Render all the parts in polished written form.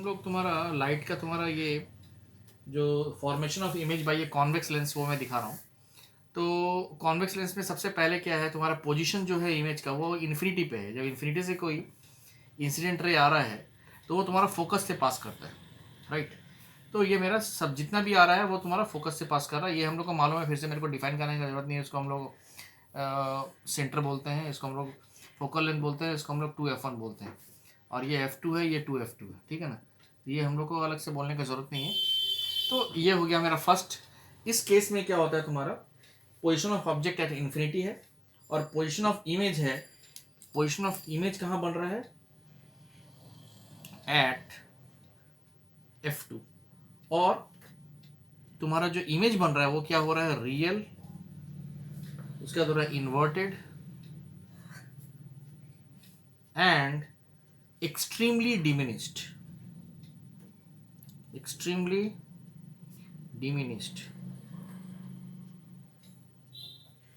हम लोग तुम्हारा लाइट का तुम्हारा ये जो फॉर्मेशन ऑफ इमेज बाय ये कॉन्वेक्स लेंस वो मैं दिखा रहा हूँ। तो कॉन्वेक्स लेंस में सबसे पहले क्या है, तुम्हारा पोजीशन जो है इमेज का वो इन्फिनिटी पे है। जब इन्फिनिटी से कोई इंसिडेंट रे आ रहा है तो वो तुम्हारा फोकस से पास करता है, राइट। तो ये मेरा सब जितना भी आ रहा है वो तुम्हारा फोकस से पास कर रहा है। ये हम लोग को मालूम है, फिर से मेरे को डिफाइन करने की जरूरत नहीं है। इसको हम लोग सेंटर बोलते हैं, इसको हम लोग फोकल लेंथ बोलते हैं, इसको हम लोग 2f1 बोलते हैं। और ये f2 है, ये 2f2 है, ठीक है ना। ये हम लोग को अलग से बोलने की ज़रूरत नहीं है। तो ये हो गया मेरा फर्स्ट। इस केस में क्या होता है, तुम्हारा position of object at infinity है और पोजीशन ऑफ इमेज है। पोजीशन ऑफ इमेज कहाँ बन रहा है, एट f2। और तुम्हारा जो इमेज बन रहा है वो क्या हो रहा है, रियल, उसके बाद हो रहा है inverted and extremely diminished. Extremely diminished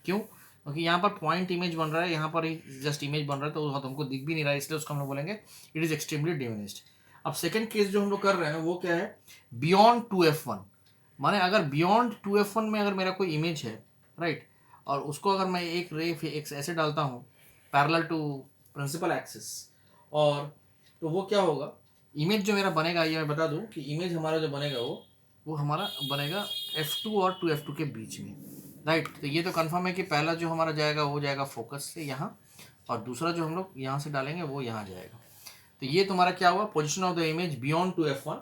क्यों? क्योंकि यहाँ पर पॉइंट इमेज बन रहा है, यहाँ पर जस्ट इमेज बन रहा है, तो तुमको दिख भी नहीं रहा है, इसलिए उसको हम लोग बोलेंगे इट इज एक्सट्रीमली डिमिनिश्ड। अब सेकंड केस जो हम लोग कर रहे हैं वो क्या है, बियॉन्ड 2f1। माने अगर बियॉन्ड 2f1 में अगर मेरा कोई इमेज है, राइट, और उसको अगर मैं एक रे ऐसे डालता हूँ पैरेलल टू प्रिंसिपल एक्सिस, और तो वो क्या होगा, इमेज जो मेरा बनेगा, ये मैं बता दूं कि इमेज हमारा जो बनेगा वो हमारा बनेगा f2 और 2f2 के बीच में, राइट। तो ये तो कंफर्म है कि पहला जो हमारा जाएगा वो जाएगा फोकस से यहाँ, और दूसरा जो हम लोग यहाँ से डालेंगे वो यहाँ जाएगा। तो ये तुम्हारा क्या हुआ, position of the image beyond 2f1,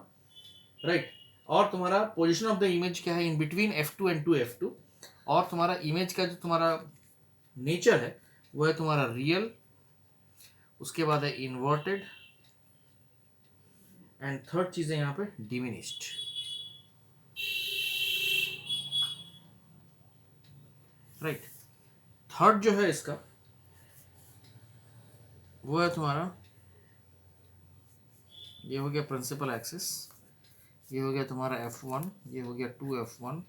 right. और तुम्हारा पोजिशन ऑफ द इमेज क्या है, in between f2 and 2f2। और तुम्हारा इमेज का जो तुम्हारा नेचर है वो है तुम्हारा रियल, उसके बाद है इन्वर्टेड एंड थर्ड चीज है यहाँ पे डिमिनिश्ड, राइट। थर्ड जो है इसका वो है तुम्हारा, ये हो गया प्रिंसिपल एक्सिस, ये हो गया तुम्हारा f1, ये हो गया 2f1,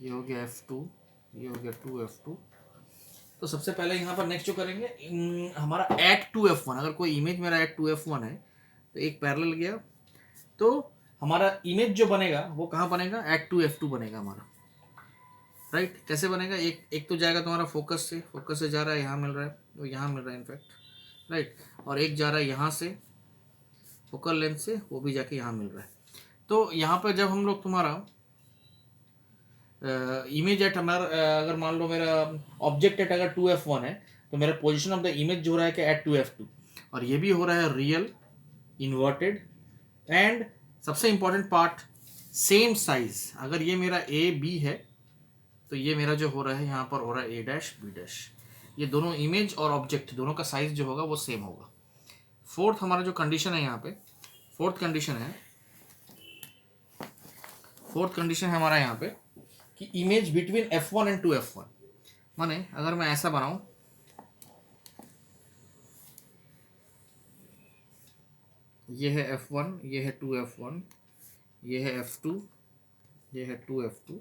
ये हो गया f2, ये हो गया 2f2। तो सबसे पहले यहाँ पर नेक्स्ट जो करेंगे हमारा एट 2f1। अगर कोई इमेज मेरा एट 2f1 है तो एक पैरेलल गया, तो हमारा इमेज जो बनेगा वो कहाँ बनेगा, एट 2f2 बनेगा हमारा, राइट। कैसे बनेगा, एक तो जाएगा तुम्हारा फोकस से जा रहा है, यहाँ मिल रहा है, वो यहाँ मिल रहा है इनफैक्ट, राइट। और एक जा रहा है यहाँ से फोकल लेंथ से, वो भी जाके यहाँ मिल रहा है। तो यहाँ पर जब हम लोग तुम्हारा इमेज एट हमारा अगर मान लो मेरा ऑब्जेक्ट एट अगर 2f1 है, तो मेरा पोजीशन ऑफ द इमेज जो हो रहा है कि एट 2f2, और ये भी हो रहा है रियल, इन्वर्टेड एंड सबसे इंपॉर्टेंट पार्ट सेम साइज। अगर ये मेरा ए बी है तो ये मेरा जो हो रहा है यहाँ पर हो रहा है ए डैश बी डैश। ये दोनों इमेज और ऑब्जेक्ट दोनों का साइज जो होगा वो सेम होगा। फोर्थ हमारा जो कंडीशन है यहाँ पे, फोर्थ कंडीशन है हमारा यहाँ पे कि image between f1 and 2f1। माने अगर मैं ऐसा बनाऊं, ये है f1, ये है 2f1, ये है f2, ये है 2f2।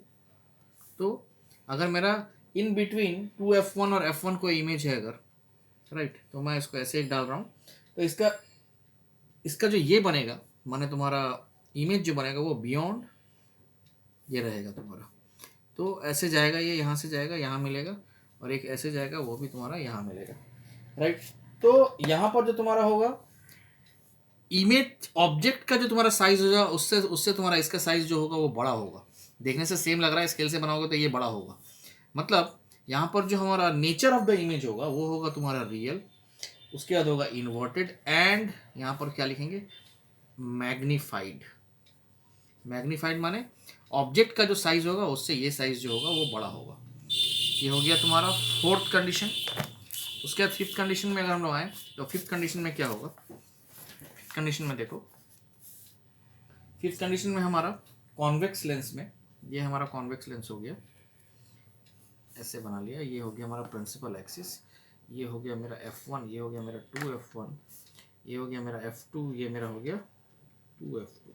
तो अगर मेरा इन बिटवीन 2f1 और f1 कोई इमेज है अगर, राइट, तो मैं इसको ऐसे एक डाल रहा हूँ, तो इसका जो ये बनेगा, माने तुम्हारा इमेज जो बनेगा वो बियॉन्ड ये रहेगा तुम्हारा। तो ऐसे जाएगा, ये यहाँ से जाएगा, यहाँ मिलेगा, और एक ऐसे जाएगा, वो भी तुम्हारा यहाँ मिलेगा, राइट। तो यहाँ पर जो तुम्हारा होगा इमेज ऑब्जेक्ट का जो तुम्हारा साइज होगा उससे उससे तुम्हारा इसका साइज जो होगा वो बड़ा होगा। देखने से सेम लग रहा है, स्केल से बनाओगे तो ये बड़ा होगा। मतलब यहाँ पर जो हमारा नेचर ऑफ द इमेज होगा वो होगा तुम्हारा रियल, उसके बाद होगा इन्वर्टेड एंड यहाँ पर क्या लिखेंगे, मैग्नीफाइड। मैग्नीफाइड माने ऑब्जेक्ट का जो साइज होगा उससे ये साइज जो होगा वो बड़ा होगा। ये हो गया तुम्हारा फोर्थ कंडीशन। उसके बाद फिफ्थ कंडीशन में अगर हम लोग आए तो फिफ्थ कंडीशन में क्या होगा, फिफ्थ कंडीशन में देखो, फिफ्थ कंडीशन में हमारा कॉन्वेक्स लेंस में, ये हमारा कॉन्वेक्स लेंस हो गया, ऐसे बना लिया, ये हो गया हमारा प्रिंसिपल एक्सिस, ये हो गया मेरा f1, ये हो गया मेरा 2f1, ये हो गया मेरा f2, ये मेरा हो गया 2f2,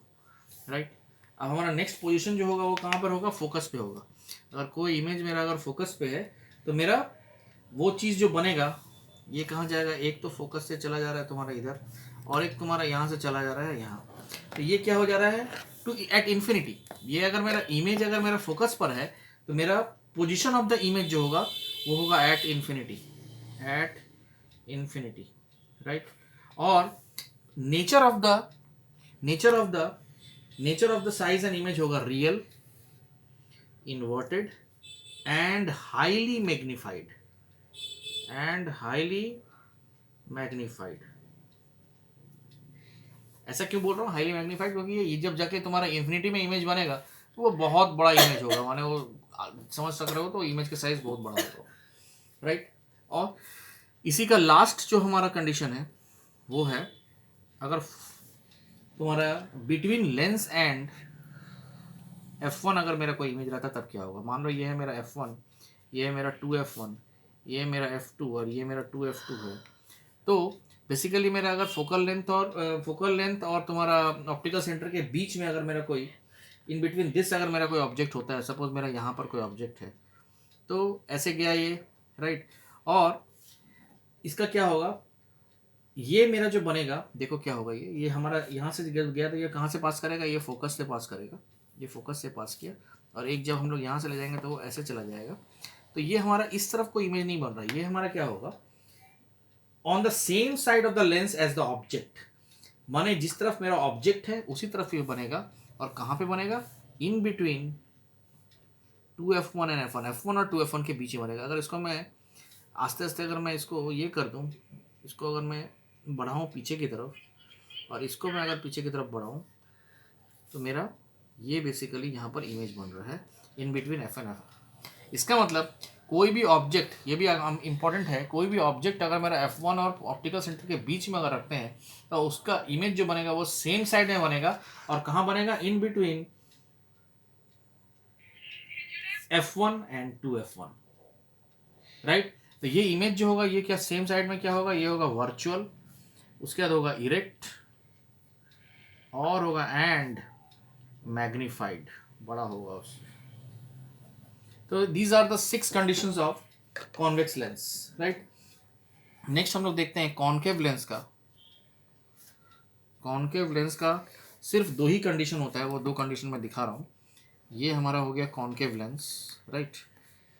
राइट। अब हमारा नेक्स्ट पोजीशन जो होगा वो कहाँ पर होगा, फोकस पे होगा। अगर कोई इमेज मेरा अगर फोकस पे है तो मेरा वो चीज़ जो बनेगा ये कहाँ जाएगा, एक तो फोकस से चला जा रहा है तुम्हारा इधर, और एक तुम्हारा यहाँ से चला जा रहा है यहाँ। तो ये क्या हो जा रहा है, टू एट इन्फिनिटी। ये अगर मेरा इमेज अगर मेरा फोकस पर है तो मेरा पोजीशन ऑफ द इमेज जो होगा वो होगा at infinity, at infinity, right. और nature of the nature of the nature of the size and image होगा real, inverted and highly magnified, and highly magnified. ऐसा क्यों बोल रहा हूँ हाईली मैग्निफाइड, क्योंकि ये जब जाके तुम्हारा इन्फिनिटी में इमेज बनेगा तो वो बहुत बड़ा इमेज होगा, माने वो समझ सक रहे हो, तो इमेज का साइज बहुत बड़ा होगा, राइट। और इसी का लास्ट जो हमारा कंडीशन है वो है, अगर तुम्हारा बिटवीन लेंस एंड f1 अगर मेरा कोई इमेज रहता तब क्या होगा। मान लो ये है मेरा f1, ये है मेरा 2f1, ये है मेरा f2 और ये मेरा 2f2 है। तो बेसिकली मेरा अगर फोकल लेंथ और तुम्हारा ऑप्टिकल सेंटर के बीच में अगर मेरा कोई इन बिटवीन दिस अगर मेरा कोई ऑब्जेक्ट होता है, सपोज मेरा यहाँ पर कोई ऑब्जेक्ट है, तो ऐसे गया ये, राइट। और इसका क्या होगा, ये मेरा जो बनेगा, देखो क्या होगा, ये हमारा यहाँ से गया तो ये कहाँ से पास करेगा, ये फोकस से पास करेगा, ये फोकस से पास किया, और एक जब हम लोग यहाँ से ले जाएंगे तो वो ऐसे चला जाएगा। तो ये हमारा इस तरफ कोई इमेज नहीं बन रहा, ये हमारा क्या होगा, on the same side of the lens as the object, माने जिस तरफ मेरा ऑब्जेक्ट है उसी तरफ ये बनेगा। और कहाँ पे बनेगा, in between 2f1 and f1 और 2f1 के बीच में बनेगा। अगर इसको मैं आस्ते आस्ते अगर मैं इसको ये कर दूँ, इसको अगर मैं बढ़ाऊँ पीछे की तरफ और इसको मैं अगर पीछे की तरफ बढ़ाऊँ तो मेरा ये बेसिकली यहाँ पर इमेज बन रहा है in between f and f। इसका मतलब कोई भी ऑब्जेक्ट, ये भी इम्पॉर्टेंट है, कोई भी ऑब्जेक्ट अगर मेरा f1 और ऑप्टिकल सेंटर के बीच में अगर रखते हैं तो उसका इमेज जो बनेगा वो सेम साइड में बनेगा। और कहाँ बनेगा, in between f1 and 2f1, right. तो ये इमेज जो होगा ये क्या सेम साइड में क्या होगा, ये होगा वर्चुअल, उसके बाद होगा इरेक्ट और होगा एंड मैग्निफाइड, बड़ा होगा उससे। तो these are the 6 conditions of convex lens, right. Next हम लोग देखते हैं कॉनकेव लेंस का। कॉनकेव लेंस का सिर्फ 2 ही कंडीशन होता है, वो 2 कंडीशन मैं दिखा रहा हूँ। ये हमारा हो गया कॉनकेव लेंस, राइट।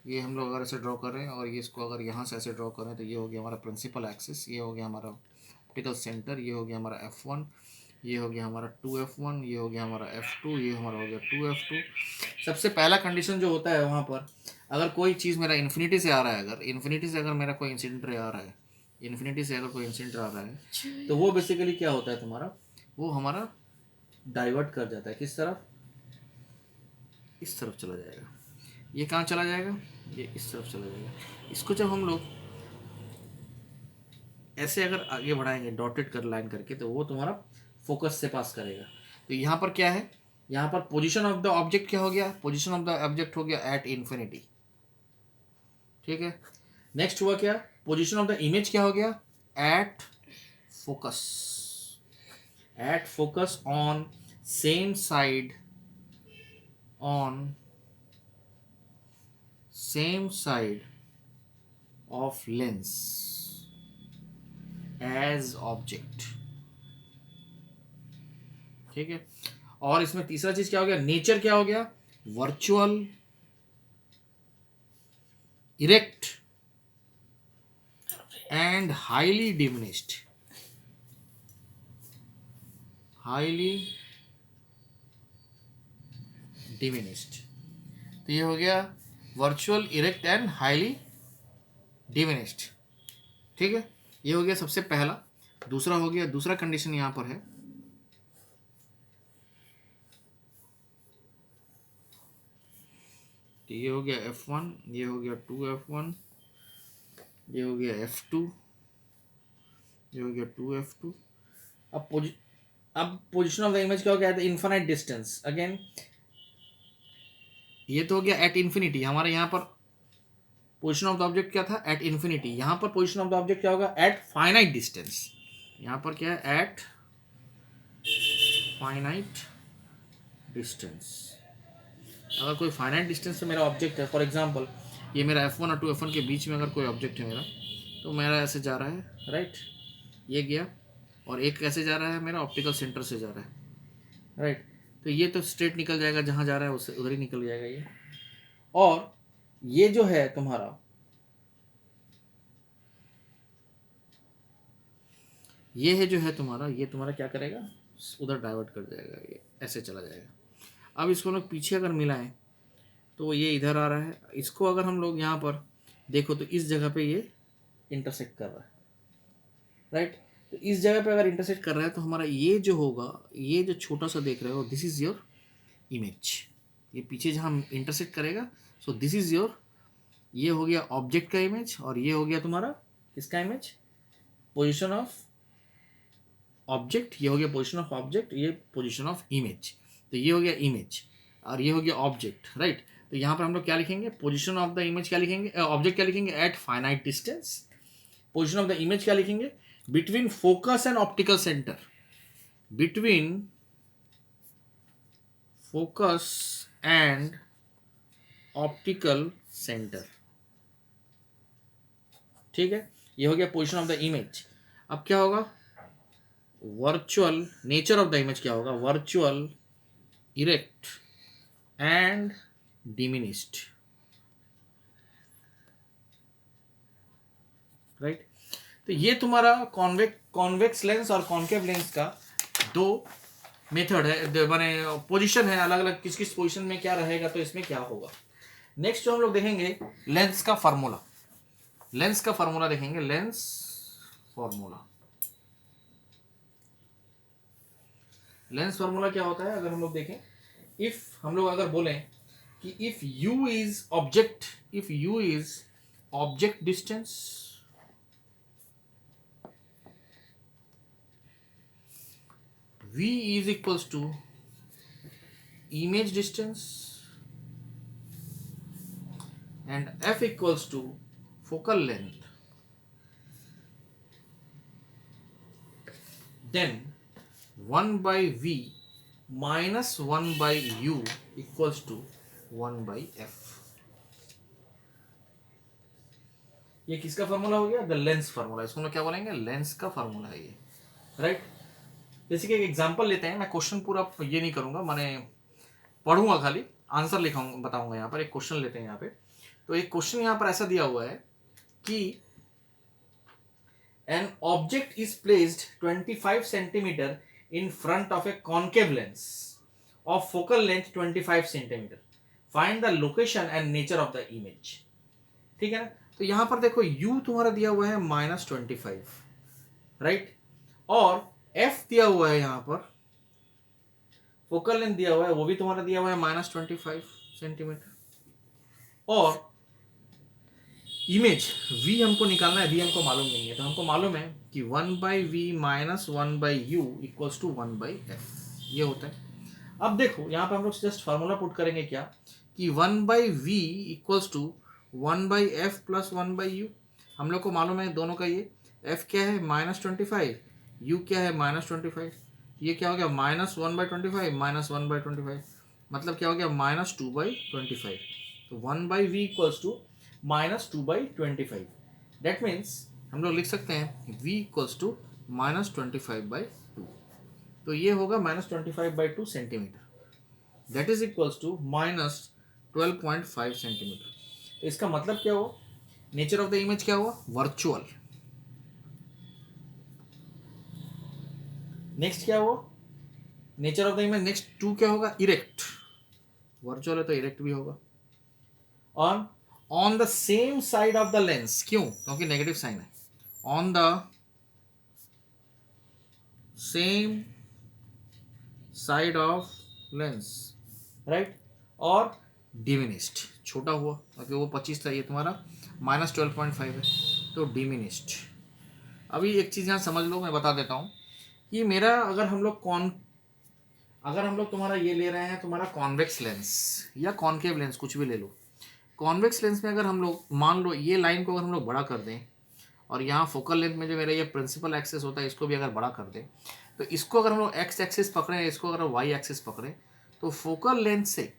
ये हम लोग अगर ऐसे ड्रॉ करें और ये इसको अगर यहाँ से ऐसे ड्रॉ करें तो ये हो गया हमारा प्रिंसिपल एक्सिस, ये हो गया हमारा ऑप्टिकल सेंटर, ये हो गया हमारा f1, ये हो गया हमारा 2f1, ये हो गया हमारा f2, ये हमारा हो गया 2f2। सबसे पहला कंडीशन जो होता है वहाँ पर, अगर कोई चीज़ मेरा इन्फिनिटी से आ रहा है, अगर इन्फिनिटी से अगर मेरा कोई इंसिडेंट रे आ रहा है, इन्फिनिटी से अगर कोई इंसिडेंट आ रहा है तो वो बेसिकली क्या होता है तुम्हारा, वो हमारा डाइवर्ट कर जाता है किस तरफ, इस तरफ चला जाएगा। ये कहाँ चला जाएगा, ये इस तरफ चला जाएगा। इसको जब हम लोग ऐसे अगर आगे बढ़ाएंगे डॉटेड कर लाइन करके तो वो तुम्हारा फोकस से पास करेगा। तो यहाँ पर क्या है, यहाँ पर पोजीशन ऑफ द ऑब्जेक्ट क्या हो गया, पोजीशन ऑफ द ऑब्जेक्ट हो गया एट इन्फिनिटी, ठीक है। नेक्स्ट हुआ क्या, पोजीशन ऑफ द इमेज क्या हो गया, at focus, at focus on same side, on same side of lens as object, ठीक है। और इसमें तीसरा चीज क्या हो गया, नेचर क्या हो गया, virtual, erect and highly diminished, highly diminished. तो ये हो गया virtual, erect and highly diminished, ठीक है। ये हो गया सबसे पहला। दूसरा हो गया, दूसरा कंडीशन यहां पर है, तो ये हो गया f1, ये हो गया 2f1, ये हो गया f2, ये हो गया 2f2। अब पोजीशन ऑफ द इमेज क्या हो गया, इनफाइनाइट डिस्टेंस अगेन। ये तो हो गया एट इन्फिनिटी, हमारे यहाँ पर पोजीशन ऑफ द ऑब्जेक्ट क्या था, एट इन्फिनिटी। यहाँ पर पोजीशन ऑफ द ऑब्जेक्ट क्या होगा, एट फाइनाइट डिस्टेंस। यहाँ पर क्या है, एट फाइनाइट डिस्टेंस। अगर कोई फाइनाइट डिस्टेंस से मेरा ऑब्जेक्ट है, फॉर एग्जांपल ये मेरा f1 और 2f1 के बीच में अगर कोई ऑब्जेक्ट है मेरा, तो मेरा ऐसे जा रहा है, राइट, ये गया, और एक कैसे जा रहा है, मेरा ऑप्टिकल सेंटर से जा रहा है, राइट। तो ये तो स्ट्रेट निकल जाएगा, जहाँ जा रहा है उससे उधर ही निकल जाएगा ये। और ये जो है तुम्हारा, ये है जो है तुम्हारा, ये तुम्हारा क्या करेगा, उधर डाइवर्ट कर जाएगा, ये ऐसे चला जाएगा। अब इसको लोग पीछे अगर मिलाएं तो ये इधर आ रहा है, इसको अगर हम लोग यहाँ पर देखो तो इस जगह पे ये इंटरसेक्ट कर रहा है, राइट। तो इस जगह पे अगर इंटरसेक्ट कर रहा है तो हमारा ये जो होगा, ये जो छोटा सा देख रहे हो, दिस इज योर इमेज। ये पीछे जहाँ इंटरसेक्ट करेगा, सो दिस इज योर, ये हो गया ऑब्जेक्ट का इमेज, और ये हो गया तुम्हारा किसका इमेज, पोजिशन ऑफ ऑब्जेक्ट। ये हो गया पोजिशन ऑफ ऑब्जेक्ट, ये पोजिशन ऑफ इमेज। तो ये हो गया इमेज और ये हो गया ऑब्जेक्ट, राइट। तो यहाँ पर हम लोग क्या लिखेंगे, पोजिशन ऑफ द इमेज क्या लिखेंगे, ऑब्जेक्ट क्या लिखेंगे, at finite distance. Position of the image क्या लिखेंगे, between focus and optical centre, between focus and optical centre, ठीक है। ये हो गया पोजिशन ऑफ द इमेज। अब क्या होगा, virtual nature of the image क्या होगा, virtual, erect and diminished, right. तो ये तुम्हारा कॉन्वेक्स लेंस और कॉन्केव लेंस का दो मेथड है, माने पोजीशन है, अलग अलग किस किस पोजीशन में क्या रहेगा, तो इसमें क्या होगा। नेक्स्ट जो हम लोग देखेंगे, लेंस का फार्मूला, लेंस का फार्मूला देखेंगे, लेंस फार्मूला। लेंस फार्मूला क्या होता है, अगर हम लोग देखें, इफ हम लोग अगर बोलें कि if u is object, if u is object distance, v is equals to image distance and f equals to focal length, then 1 by v minus 1 by u equals to 1 by f। ये किसका formula हो गया, the lens formula. इसको हम लोग क्या बोलेंगे, lens का फार्मूला है ये, राइट। जैसे कि एक एग्जांपल लेते हैं, मैं क्वेश्चन पूरा ये नहीं करूंगा, मैंने पढ़ूंगा खाली, आंसर लिखाऊंगा, बताऊंगा। यहाँ पर एक क्वेश्चन लेते हैं यहाँ पे। तो एक क्वेश्चन यहाँ पर ऐसा दिया हुआ है कि an object is placed 25 centimetre in front of a concave lens of focal length 25 centimetre, find the location and nature of the image। ठीक है ना। तो यहां पर देखो u तुम्हारा दिया हुआ है -25, राइट, और f दिया हुआ है, यहां पर फोकल लेंथ दिया हुआ है, वो भी तुम्हारा दिया हुआ है -25 सेंटीमीटर, और इमेज v हमको निकालना है, v हमको मालूम नहीं है। तो हमको मालूम है कि 1 by v minus 1 by u equals to 1 by f, ये होता है। अब देखो यहाँ पे हम लोग जस्ट फार्मूला पुट करेंगे क्या, कि 1 by v equals to 1 by f plus 1 by u. हम लोग को मालूम है दोनों का, ये f क्या है -25, u क्या है -25, ये क्या हो गया -1/25 -1/25, मतलब क्या हो गया -2/25। तो 1 by v equals to -2/25। That means हम लोग लिख सकते हैं v इक्वल्स टू -25/2। तो ये होगा -25/2 centimetre, that is equals to -12.5 centimetre. तो इसका मतलब क्या हुआ, नेचर ऑफ द इमेज क्या हुआ, वर्चुअल। नेक्स्ट क्या हुआ, nature of the image, next 2 क्या होगा, इरेक्ट। वर्चुअल है तो इरेक्ट भी होगा। On the same side of the lens, क्यों, क्योंकि नेगेटिव साइन है, on the same side of lens, right, और डिमिनिस्ड, छोटा हुआ क्योंकि वो 25 था, ये तुम्हारा -12.5 है, तो डिमिनिस्ड। अभी एक चीज़ यहाँ समझ लो, मैं बता देता हूँ कि मेरा अगर हम लोग तुम्हारा ये ले रहे हैं, तुम्हारा कॉन्वेक्स लेंस या कॉनकेव लेंस, कुछ भी ले लो। कॉन्वेक्स लेंस में अगर हम लोग मान लो ये लाइन को अगर हम लोग बड़ा कर दें, और यहाँ फोकल लेंथ में जो मेरा ये प्रिंसिपल एक्सिस होता है, इसको भी अगर बड़ा कर दें, तो इसको अगर हम लोग एक्स एक्सिस पकड़ें, इसको अगर वाई एक्सिस पकड़ें, तो फोकल लेंथ से,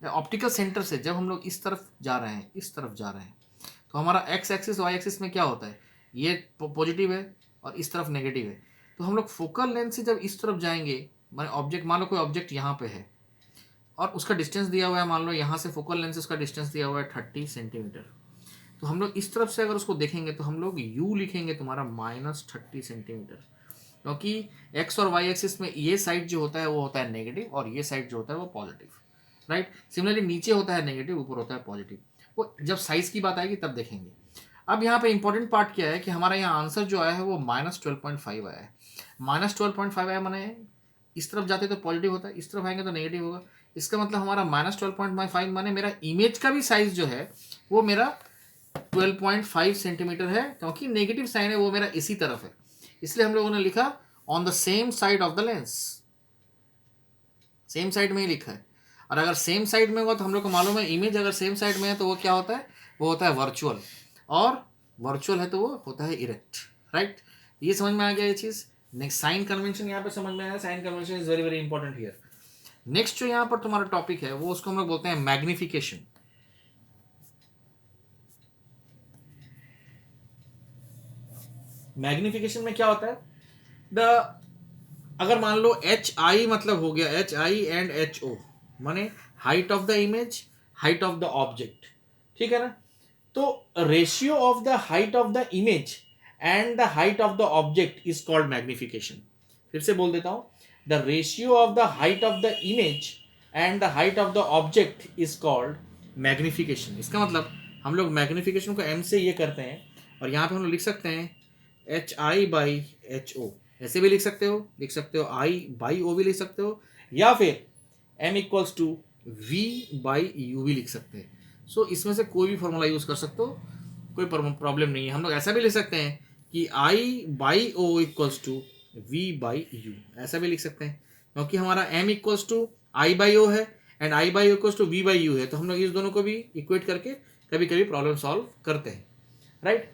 ऑप्टिकल सेंटर से जब हम लोग इस तरफ जा रहे हैं, इस तरफ जा रहे हैं, तो हमारा एक्स एक्सिस वाई एक्सिस में क्या होता है, ये पॉजिटिव है और इस तरफ नेगेटिव है। तो हम लोग फोकल लेंथ से जब इस तरफ जाएंगे मान ऑब्जेक्ट, मान लो कोई ऑब्जेक्ट यहाँ पे है और उसका डिस्टेंस दिया हुआ है, मान लो यहाँ से फोकल लेंथ से उसका डिस्टेंस दिया हुआ है 30 सेंटीमीटर। तो हम लोग इस तरफ से अगर उसको देखेंगे तो हम लोग u लिखेंगे तुम्हारा -30 सेंटीमीटर, क्योंकि x और y एक्सिस में ये साइड जो होता है वो होता है नेगेटिव और ये साइड जो होता है वो पॉजिटिव, राइट। सिमिलरली नीचे होता है नेगेटिव, ऊपर होता है पॉजिटिव। वो जब साइज की बात आएगी तब देखेंगे। अब यहाँ पे इंपॉर्टेंट पार्ट क्या है कि हमारा यहाँ आंसर जो आया है वो -12.5 आया है। -12.5 आया माने इस तरफ जाते तो पॉजिटिव होता है, इस तरफ आएंगे तो नेगेटिव होगा। इसका मतलब हमारा -12.5 माने मेरा इमेज का भी साइज जो है वो मेरा 12.5 सेंटीमीटर है, क्योंकि नेगेटिव साइन है वो मेरा इसी तरफ है, इसलिए हम लोगों ने लिखा on the same side of the lens. Same side में ही लिखा है। और अगर सेम साइड में होगा तो हम लोग को मालूम है इमेज अगर सेम साइड में है तो वो क्या होता है, वो होता है वर्चुअल, और वर्चुअल है तो वो होता है इरेक्ट, राइट। ये समझ में आ गया ये चीज। नेक्स्ट साइन कन्वेंशन यहाँ पे समझ में आया। Sign convention is very very important here. Next जो यहाँ पर तुम्हारा टॉपिक है वो उसको हम लोग बोलते हैं मैग्निफिकेशन। मैग्निफिकेशन में क्या होता है, द अगर मान लो एच आई मतलब हो गया H I and H O, माने height of the image, height of the object, ठीक है ना। तो ratio of the height of the image and the height of the object is called magnification. फिर से बोल देता हूं, the ratio of the height of the image and the height of the object is called magnification. इसका मतलब हम लोग magnification को एम से ये करते हैं, और यहाँ पे हम लोग लिख सकते हैं h i by h o, ऐसे भी लिख सकते हो आई बाई ओ भी लिख सकते हो, या फिर m equals to we by u भी लिख सकते हैं। सो इसमें से कोई भी फॉर्मूला यूज कर सकते हो, कोई प्रॉब्लम नहीं है। हम लोग ऐसा भी लिख सकते हैं कि I by O equals to we by U, ऐसा भी लिख सकते हैं, क्योंकि हमारा M equals to I by O है and I by O equals to we by U है, तो हम लोग इस दोनों को भी इक्वेट करके कभी कभी प्रॉब्लम सॉल्व करते हैं, राइट।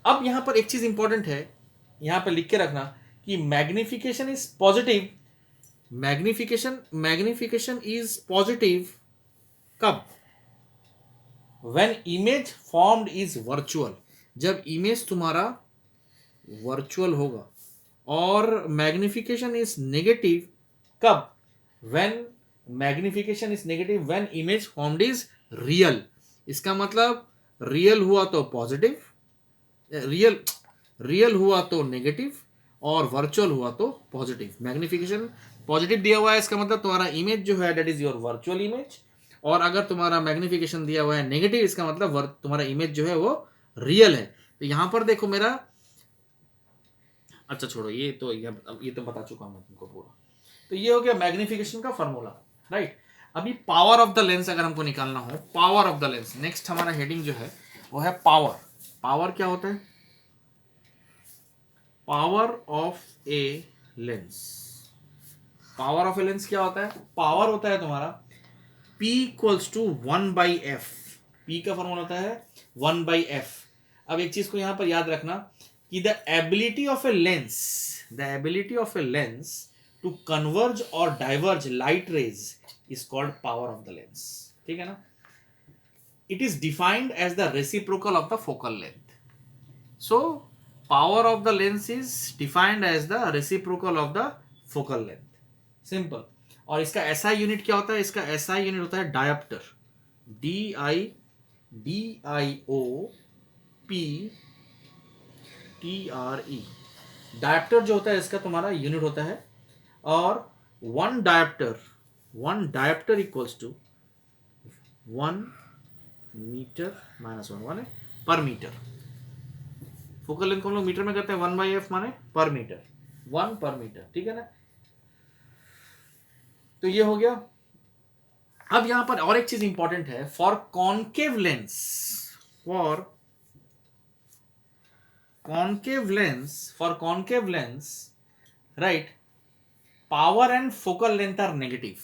अब यहाँ पर एक चीज इंपॉर्टेंट है, यहाँ पर लिख के रखना कि magnification is positive. Magnification is positive कब, when image formed is virtual, जब इमेज तुम्हारा वर्चुअल होगा। और मैग्निफिकेशन इज नेगेटिव कब, when magnification is negative when image formed is real. इसका मतलब रियल हुआ तो पॉजिटिव, रियल रियल हुआ तो नेगेटिव, और वर्चुअल हुआ तो पॉजिटिव। मैग्निफिकेशन पॉजिटिव दिया हुआ है, इसका मतलब तुम्हारा इमेज जो है that is your virtual image, और अगर तुम्हारा मैग्निफिकेशन दिया हुआ है नेगेटिव, इसका मतलब तुम्हारा इमेज जो है वो रियल है। तो यहां पर देखो मेरा, अच्छा छोड़ो ये तो बता चुका हूं मैं तुमको पूरा। तो ये हो गया मैग्निफिकेशन का फॉर्मूला, राइट। अभी पावर ऑफ द लेंस अगर हमको निकालना हो, power of the lens, next हमारा हेडिंग जो है वो है पावर। पावर क्या होता है, power of a lens. Power of a lens क्या होता है, पावर होता है तुम्हारा P equals to 1/f। P का फॉर्मूला होता है 1/f। अब एक चीज को यहां पर याद रखना कि the ability of a lens to converge और diverge light rays is called power of the lens, ठीक है ना। It is defined as the reciprocal of the focal length. So power of the lens is defined as the reciprocal of the focal length, simple. और इसका SI unit क्या होता है, इसका SI unit होता है डायोप्टर, DIOPTRE। डायोप्टर जो होता है इसका तुम्हारा यूनिट होता है, और one dioptre equals to 1 metre -1, one है पर मीटर। फोकल लेंथ को हम लोग मीटर में करते हैं, 1/f माने पर मीटर, 1 पर मीटर, ठीक है ना। तो ये हो गया। अब यहां पर और एक चीज इंपॉर्टेंट है, for concave lens, right, power and focal length are negative.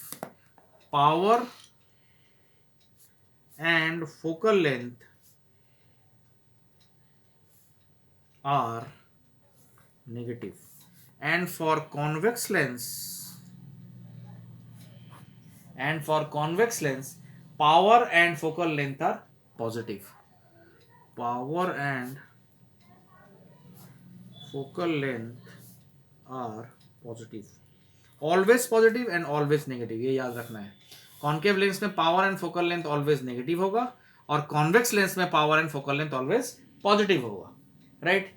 Power and focal length are negative, and for convex lens power and focal length are positive. Power and focal length are positive. Always positive and always negative, ये याद रखना है। Concave lens में power and focal length always negative होगा और convex lens में power and focal length always positive होगा, right.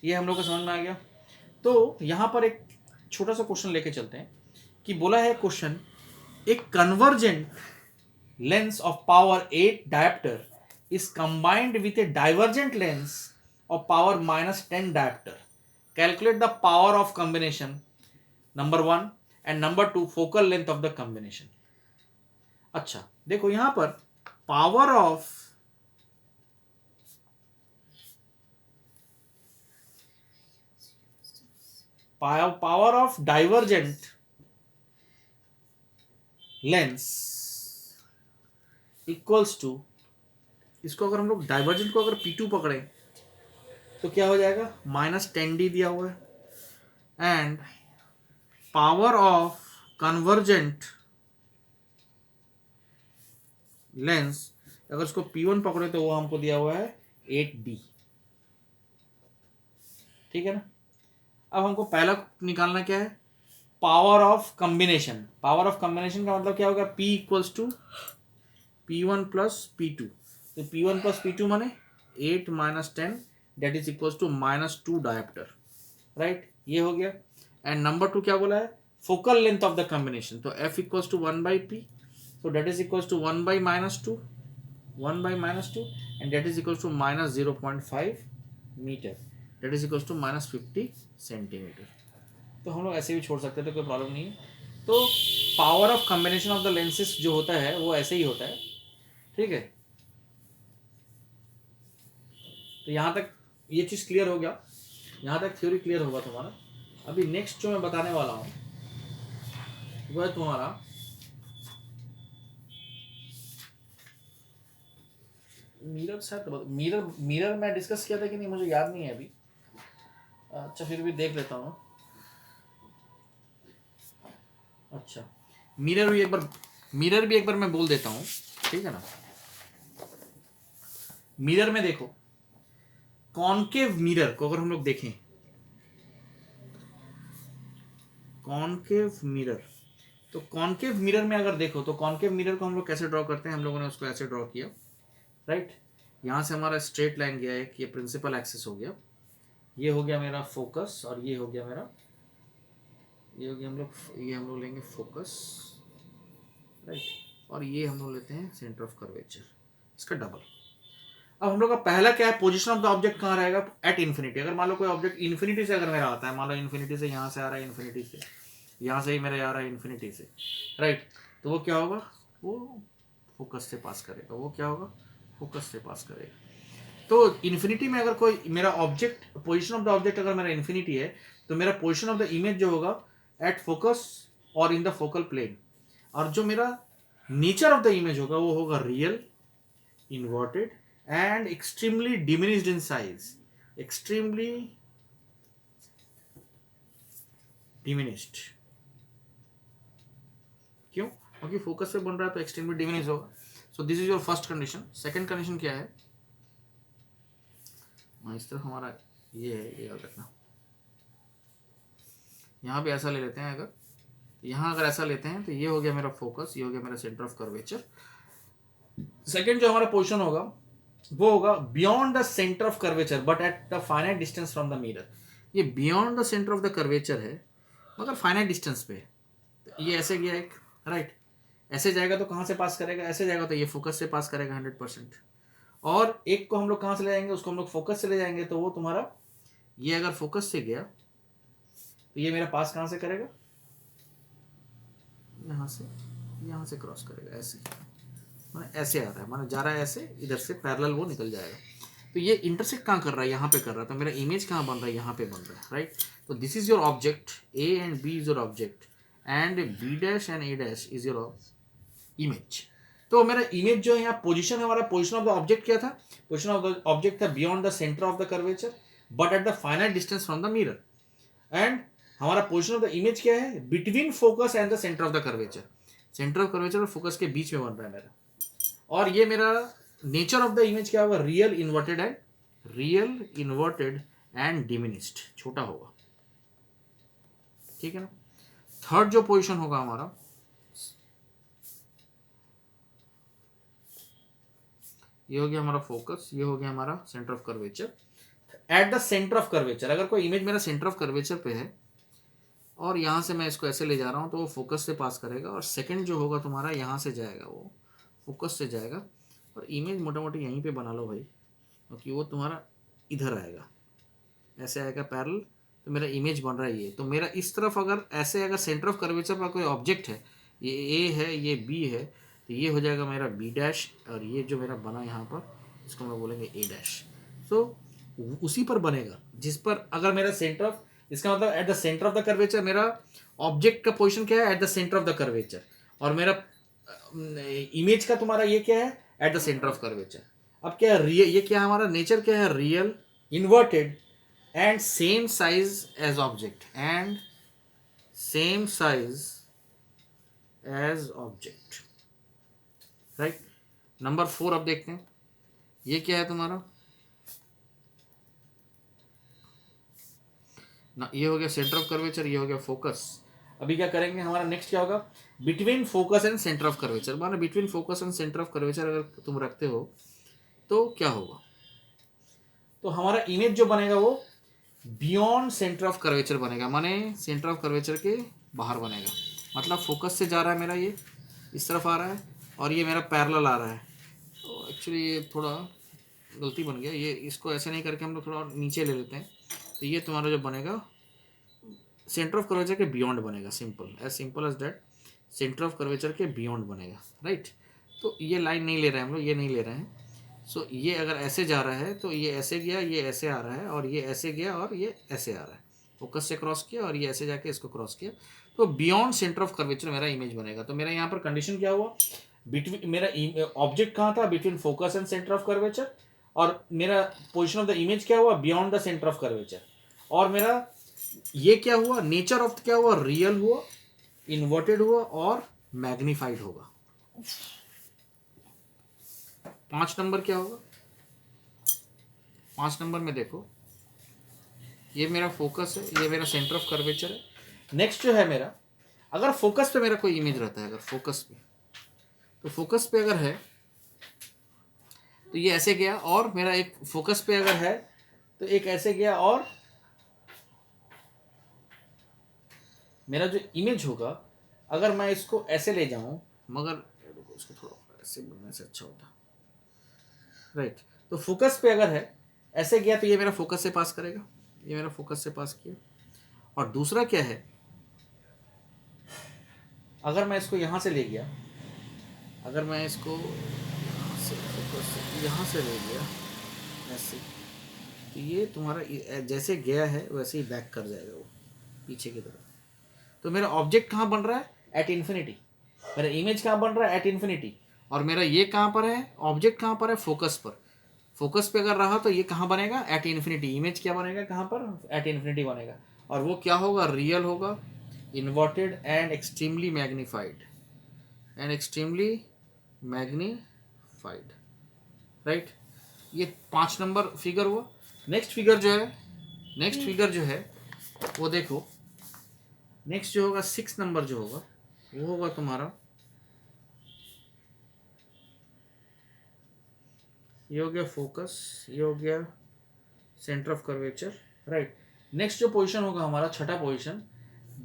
ये हम लोग को समझ में आ गया। तो यहां पर एक छोटा सा क्वेश्चन लेके चलते हैं कि बोला है क्वेश्चन, एक convergent lens of power 8 dioptre is combined with a divergent lens of power -10 diopter. Calculate the power of combination, number 1, and number 2 focal length of the combination. अच्छा देखो यहां पर power of divergent lens equals to, इसको अगर हम लोग divergent को अगर P2 पकड़े तो क्या हो जाएगा, -10D दिया हुआ है, and power of convergent lens अगर उसको P1 पकड़े तो वो हमको दिया हुआ है 8D, ठीक है ना। अब हमको पहला निकालना क्या है, power of combination. Power of combination का मतलब क्या होगा, P equals to P1 plus P2, तो P1 प्लस P2 माने 8 - 10 that is equals to -2 dioptre, right. ये हो गया। एंड नंबर 2 क्या बोला है, focal length of the combination, तो F equals to 1/P, so that is equals to 1 by -2 and that is equals to -0.5 meter, that is equals to -50 centimetre. तो हम लोग ऐसे भी छोड़ सकते थे, कोई प्रॉब्लम नहीं है। तो power of combination of the lenses जो होता है वो ऐसे ही होता है, ठीक है। तो यहाँ तक ये चीज़ क्लियर हो गया, यहाँ तक थ्योरी क्लियर होगा तुम्हारा। अभी नेक्स्ट जो मैं बताने वाला हूँ वो है तुम्हारा मिरर। शायद मिरर मैं डिस्कस किया था कि नहीं मुझे याद नहीं है अभी, अच्छा फिर भी देख लेता हूँ। अच्छा मिरर भी एक बार मैं बोल देता हूँ, ठीक है ना। मिरर में देखो, कॉनकेव मिरर को अगर हम लोग देखें, कॉनकेव मिरर, तो कॉनकेव मिरर में अगर देखो तो कॉनकेव मिरर को हम लोग कैसे ड्रॉ करते हैं, हम लोगों ने उसको ऐसे ड्रॉ किया, राइट। यहाँ से हमारा स्ट्रेट लाइन गया है कि ये प्रिंसिपल एक्सिस हो गया, ये हो गया मेरा फोकस, और ये हो गया मेरा, ये हो गया हम लोग लेंगे फोकस, राइट, और ये हम लोग लेते हैं सेंटर ऑफ कर्वेचर, इसका डबल। अब हम लोग का पहला क्या है, पोजीशन ऑफ द ऑब्जेक्ट कहाँ रहेगा, एट इन्फिनिटी। अगर मान लो कोई ऑब्जेक्ट इन्फिनिटी से अगर मेरा आता है, मान लो इन्फिनिटी से यहाँ से आ रहा है, इन्फिनिटी से यहाँ से ही मेरा आ रहा है इन्फिनिटी से, राइट, तो वो क्या होगा, वो फोकस से पास करेगा, वो क्या होगा, फोकस से पास करेगा। तो इन्फिनिटी में अगर कोई मेरा object, position of the object अगर मेरा इन्फिनिटी है, तो मेरा पोजीशन ऑफ द इमेज जो होगा एट फोकस और इन द फोकल प्लेन, और जो मेरा नेचर ऑफ द इमेज होगा वो होगा real, inverted and extremely diminished in size, extremely diminished. क्यों, क्योंकि फोकस पे बन रहा है तो एक्सट्रीमली डिमिनिश होगा। So this is your first condition. Second condition क्या है, इस तरफ हमारा ये है, ये याद रखना। यहाँ पे ऐसा ले लेते हैं, अगर यहाँ अगर ऐसा लेते हैं तो ये हो गया मेरा फोकस, ये हो गया मेरा सेंटर ऑफ कर्वेचर। सेकंड जो हमारा पोजीशन होगा वो होगा beyond the centre of curvature but at the finite distance from the mirror. ये beyond the centre of the curvature है मगर फाइनाइट डिस्टेंस पे है। तो ये ऐसे गया एक, राइट, ऐसे जाएगा तो कहाँ से पास करेगा, ऐसे जाएगा तो ये फोकस से पास करेगा 100%। और एक को हम लोग कहाँ से ले जाएंगे, उसको हम लोग फोकस से ले जाएंगे, तो वो तुम्हारा ये अगर फोकस से गया तो ये मेरा पास कहाँ से करेगा, यहाँ से क्रॉस करेगा, ऐसे माने ऐसे आ रहा है, माने जा रहा है ऐसे, इधर से पैरेलल वो निकल जाएगा। तो ये इंटरसेक्ट कहाँ कर रहा है, यहाँ पे कर रहा है, तो मेरा इमेज कहाँ बन रहा है, यहाँ पे बन रहा है, राइट। तो this is your object, A and B is your object and B dash and A dash is your image. तो मेरा इमेज जो है यहाँ पोजीशन, हमारा पोजीशन ऑफ द ऑब्जेक्ट क्या था, पोजीशन ऑफ द ऑब्जेक्ट था beyond the centre of the curvature but at the finite distance from the mirror. And हमारा पोजीशन ऑफ द इमेज क्या है, between focus and the centre of the curvature, centre of curvature और focus के बीच में बन रहा है मेरा। और ये मेरा नेचर ऑफ द इमेज क्या होगा, रियल इन्वर्टेड एंड डिमिनिश्ड, छोटा होगा, ठीक है ना। थर्ड जो पोजीशन होगा हमारा, ये हो गया हमारा फोकस, ये हो गया हमारा centre of curvature. At the centre of curvature, अगर कोई इमेज मेरा सेंटर ऑफ कर्वेचर पे है और यहाँ से मैं इसको ऐसे ले जा रहा हूँ तो वो फोकस से पास करेगा, और सेकंड जो होगा तुम्हारा यहाँ से जाएगा, वो फोकस से जाएगा, और इमेज मोटा मोटी यहीं पे बना लो भाई, क्योंकि वो तुम्हारा इधर आएगा, ऐसे आएगा पैरेलल, तो मेरा इमेज बन रहा है ये। तो मेरा इस तरफ अगर ऐसे, अगर सेंटर ऑफ कर्वेचर पर कोई ऑब्जेक्ट है, ये ए है, ये बी है, तो ये हो जाएगा मेरा बी डैश, और ये जो मेरा बना यहाँ पर इसको हम लोग बोलेंगे ए डैश। सो उसी पर बनेगा जिस पर, अगर मेरा सेंटर ऑफ, इसका मतलब at the centre of the curvature मेरा ऑब्जेक्ट का पोजीशन क्या है, at the centre of the curvature, और मेरा इमेज का तुम्हारा ये क्या है, at the centre of curvature. अब क्या है, रियल, ये क्या हमारा नेचर क्या है, real, inverted and same size as object, and same size as object, right? Number 4 अब देखते हैं, ये क्या है तुम्हारा ना, ये हो गया सेंटर ऑफ कर्वेचर, ये हो गया फोकस। अभी क्या करेंगे, हमारा नेक्स्ट क्या होगा, between focus and centre of curvature. माना between focus and centre of curvature अगर तुम रखते हो तो क्या होगा, तो हमारा इमेज जो बनेगा वो बियॉन्ड सेंटर ऑफ कर्वेचर बनेगा, माने सेंटर ऑफ कर्वेचर के बाहर बनेगा। मतलब फोकस से जा रहा है मेरा, ये इस तरफ आ रहा है, और ये मेरा पैरेलल आ रहा है। तो एक्चुअली ये थोड़ा गलती बन गया, ये इसको ऐसे नहीं करके हम लोग थोड़ा नीचे ले लेते हैं। तो ये तुम्हारा जो बनेगा सेंटर ऑफ कर्वेचर के बियॉन्ड बनेगा, simple as that, centre of curvature के बियॉन्ड बनेगा, राइट। तो ये लाइन नहीं ले रहे हैं हम लोग, ये नहीं ले रहे हैं। सो ये अगर ऐसे जा रहा है तो ये ऐसे गया, ये ऐसे आ रहा है, और ये ऐसे गया और ये ऐसे आ रहा है, फोकस से क्रॉस किया और ये ऐसे जाके इसको क्रॉस किया, तो बियॉन्ड सेंटर ऑफ कर्वेचर मेरा इमेज बनेगा। तो मेरा यहाँ पर कंडीशन क्या हुआ, बिटवीन, मेरा ऑब्जेक्ट कहाँ था, between focus and centre of curvature, और मेरा पोजिशन ऑफ द इमेज क्या हुआ, beyond the centre of curvature, और मेरा ये क्या हुआ, नेचर ऑफ क्या हुआ, रियल हुआ, इन्वर्टेड हुआ और मैग्नीफाइड होगा। 5 नंबर क्या होगा, 5 नंबर में देखो, ये मेरा फोकस है, ये मेरा सेंटर ऑफ कर्वेचर है। नेक्स्ट जो है मेरा, अगर फोकस पे मेरा कोई इमेज रहता है, अगर फोकस पे, तो फोकस पे अगर है तो ये ऐसे गया, और मेरा एक फोकस पे अगर है तो एक ऐसे गया, और मेरा जो इमेज होगा, अगर मैं इसको ऐसे ले जाऊं, मगर इसको थोड़ा ऐसे बनने से अच्छा होता, राइट। तो फोकस पे अगर है, ऐसे गया तो ये मेरा फोकस से पास करेगा, ये मेरा फोकस से पास किया। और दूसरा क्या है, अगर मैं इसको यहाँ से ले गया, अगर मैं इसको यहाँ से ले गया ऐसे, तो ये तुम्हारा जैसे गया है वैसे ही बैक कर जाएगा वो पीछे की तरफ। तो मेरा ऑब्जेक्ट कहाँ बन रहा है, एट इन्फिनिटी, मेरा इमेज कहाँ बन रहा है, एट इन्फिनिटी, और मेरा ये कहाँ पर है, ऑब्जेक्ट कहाँ पर है, फोकस पर। फोकस पे अगर रहा तो ये कहाँ बनेगा, एट इन्फिनिटी, इमेज क्या बनेगा कहाँ पर, एट इन्फिनिटी बनेगा, और वो क्या होगा, रियल होगा, inverted and extremely magnified, magnified, right. ये 5 नंबर फिगर हुआ। नेक्स्ट फिगर जो है वो देखो, नेक्स्ट जो होगा 6 नंबर जो होगा वो होगा तुम्हारा, ये हो गया फोकस, ये हो गया centre of curvature, right. Next जो पोजीशन होगा हमारा, छठा position,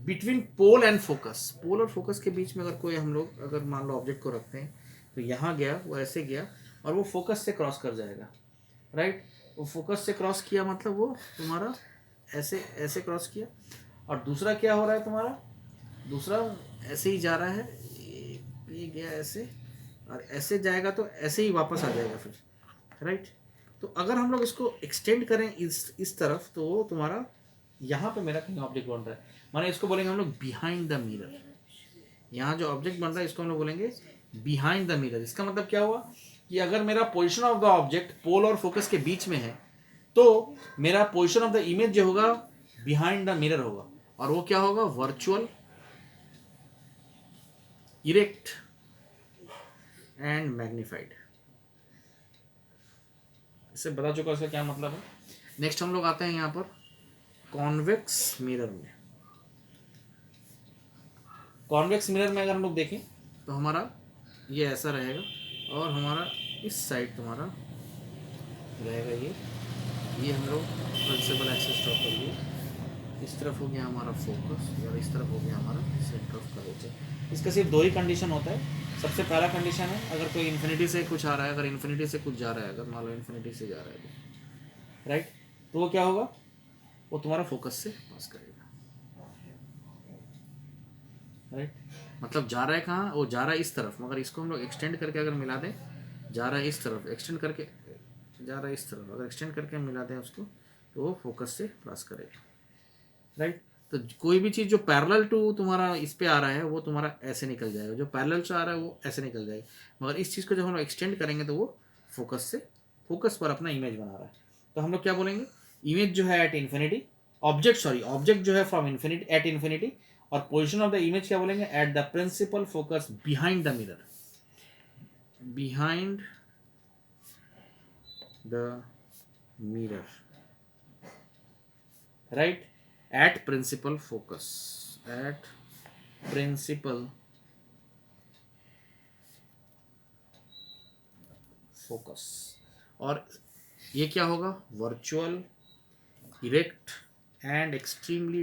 between pole and focus. Pole और फोकस के बीच में अगर कोई हम लोग, अगर मान लो ऑब्जेक्ट को रखते हैं, तो यहाँ गया, वो ऐसे गया, और वो फोकस से क्रॉस कर जाएगा, राइट। वो फोकस से क्रॉस किया मतलब वो तुम्हारा ऐसे ऐसे क्रॉस किया। और दूसरा क्या हो रहा है तुम्हारा, दूसरा ऐसे ही जा रहा है, ये गया ऐसे, और ऐसे जाएगा तो ऐसे ही वापस आ जाएगा फिर, राइट। तो अगर हम लोग इसको एक्सटेंड करें इस तरफ, तो वो तुम्हारा यहाँ पे मेरा कहीं ऑब्जेक्ट बन रहा है, माने इसको बोलेंगे हम लोग बिहाइंड द मिरर। यहाँ जो ऑब्जेक्ट बन रहा है इसको हम लोग बोलेंगे बिहाइंड द मिरर। इसका मतलब क्या हुआ कि अगर मेरा पोजीशन ऑफ द ऑब्जेक्ट पोल और फोकस के बीच में है, तो मेरा पोजीशन ऑफ द इमेज जो होगा बिहाइंड द मिरर होगा, और वो क्या होगा, वर्चुअल, इरेक्ट एंड मैग्नीफाइड। इससे बता चुका इसका क्या मतलब है। नेक्स्ट हम लोग आते हैं यहाँ पर कॉन्वेक्स मिरर में। कॉन्वेक्स मिरर में अगर हम लोग देखें तो हमारा ये ऐसा रहेगा और हमारा इस साइड तुम्हारा रहेगा ये हम लोग प्रिंसिपल एक्सिस ड्रॉ कर लिए। इस तरफ हो गया हमारा फोकस और इस तरफ हो गया हमारा सेंटर ऑफ कर्वेचर। इसका सिर्फ दो ही कंडीशन होता है। सबसे पहला कंडीशन है अगर कोई इन्फिनिटी से कुछ आ रहा है, अगर इन्फिनिटी से कुछ जा रहा है, अगर मान लो इन्फिनिटी से जा रहा है तो राइट, तो वो क्या होगा, वो तुम्हारा फोकस से पास करेगा। राइट, मतलब जा रहा है कहाँ, वो जा रहा है इस तरफ, मगर इसको हम लोग एक्सटेंड करके अगर मिला दें, जा रहा है इस तरफ, एक्सटेंड करके जा रहा है इस तरफ, अगर एक्सटेंड करके हम मिला दें उसको तो वो फोकस से पास करेगा। राइट, तो कोई भी चीज़ जो पैरेलल टू तुम्हारा इस पे आ रहा है वो तुम्हारा ऐसे निकल जाएगा, जो पैरेलल से आ रहा है वो ऐसे निकल जाएगा, मगर इस चीज़ को जब हम लोग एक्सटेंड करेंगे तो वो फोकस पर अपना इमेज बना रहा है। तो हम लोग क्या बोलेंगे, इमेज जो है एट इन्फिनिटी, ऑब्जेक्ट जो है फ्रॉम इन्फिनिटी एट इन्फिनिटी, और पोजिशन ऑफ द इमेज क्या बोलेंगे, at the principal focus behind the mirror, behind the mirror. Right, at principal focus, at principal focus। और ये क्या होगा, virtual, erect and extremely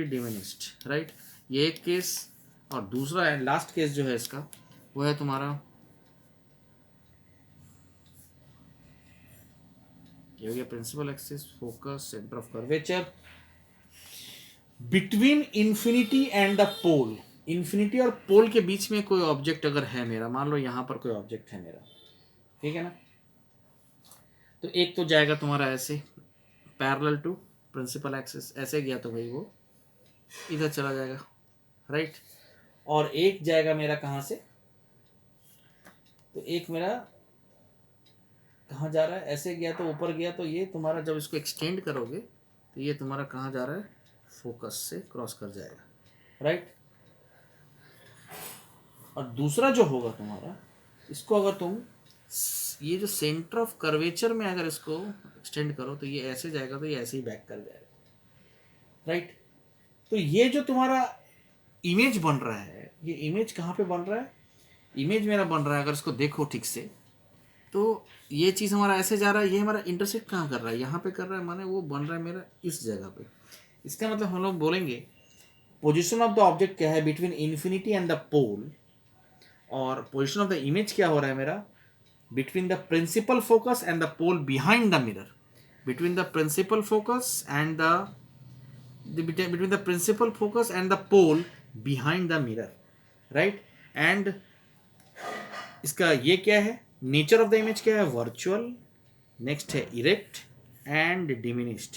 diminished. Right, ये एक case, और दूसरा एंड लास्ट केस जो है इसका वो है तुम्हारा, ये हो गया principal axis, focus, centre of curvature, between infinity and the pole. Infinity और पोल के बीच में कोई ऑब्जेक्ट अगर है मेरा, मान लो यहाँ पर कोई ऑब्जेक्ट है मेरा, ठीक है ना, तो एक तो जाएगा तुम्हारा ऐसे पैरेलल टू प्रिंसिपल एक्सिस, ऐसे गया तो भाई वो इधर चला जाएगा। राइट, और एक जाएगा मेरा कहाँ से, तो एक मेरा कहाँ जा रहा है, ऐसे गया तो ऊपर गया, तो ये तुम्हारा जब इसको एक्सटेंड करोगे तो ये तुम्हारा कहाँ जा रहा है, फोकस से क्रॉस कर जाएगा। राइट, और दूसरा जो होगा तुम्हारा, इसको अगर तुम ये जो सेंटर ऑफ कर्वेचर में अगर इसको एक्सटेंड करो तो ये ऐसे जाएगा, तो ये ऐसे ही बैक कर जाएगा। राइट, तो ये जो तुम्हारा इमेज बन रहा है, ये इमेज कहाँ पे बन रहा है, इमेज मेरा बन रहा है, अगर इसको देखो ठीक से तो ये चीज़ हमारा ऐसे जा रहा है, ये हमारा इंटरसेक्ट कहाँ कर रहा है, यहाँ पे कर रहा है, माने वो बन रहा है मेरा इस जगह पे। इसका मतलब हम लोग बोलेंगे पोजीशन ऑफ द ऑब्जेक्ट क्या है, बिटवीन इन्फिनिटी एंड द पोल, और पोजीशन ऑफ द इमेज क्या हो रहा है मेरा, between the principal focus and the pole behind the mirror, between the principal focus and between the principal focus and the pole behind the mirror। Right, and इसका ये क्या है, nature of the image क्या है, virtual, next है erect and diminished.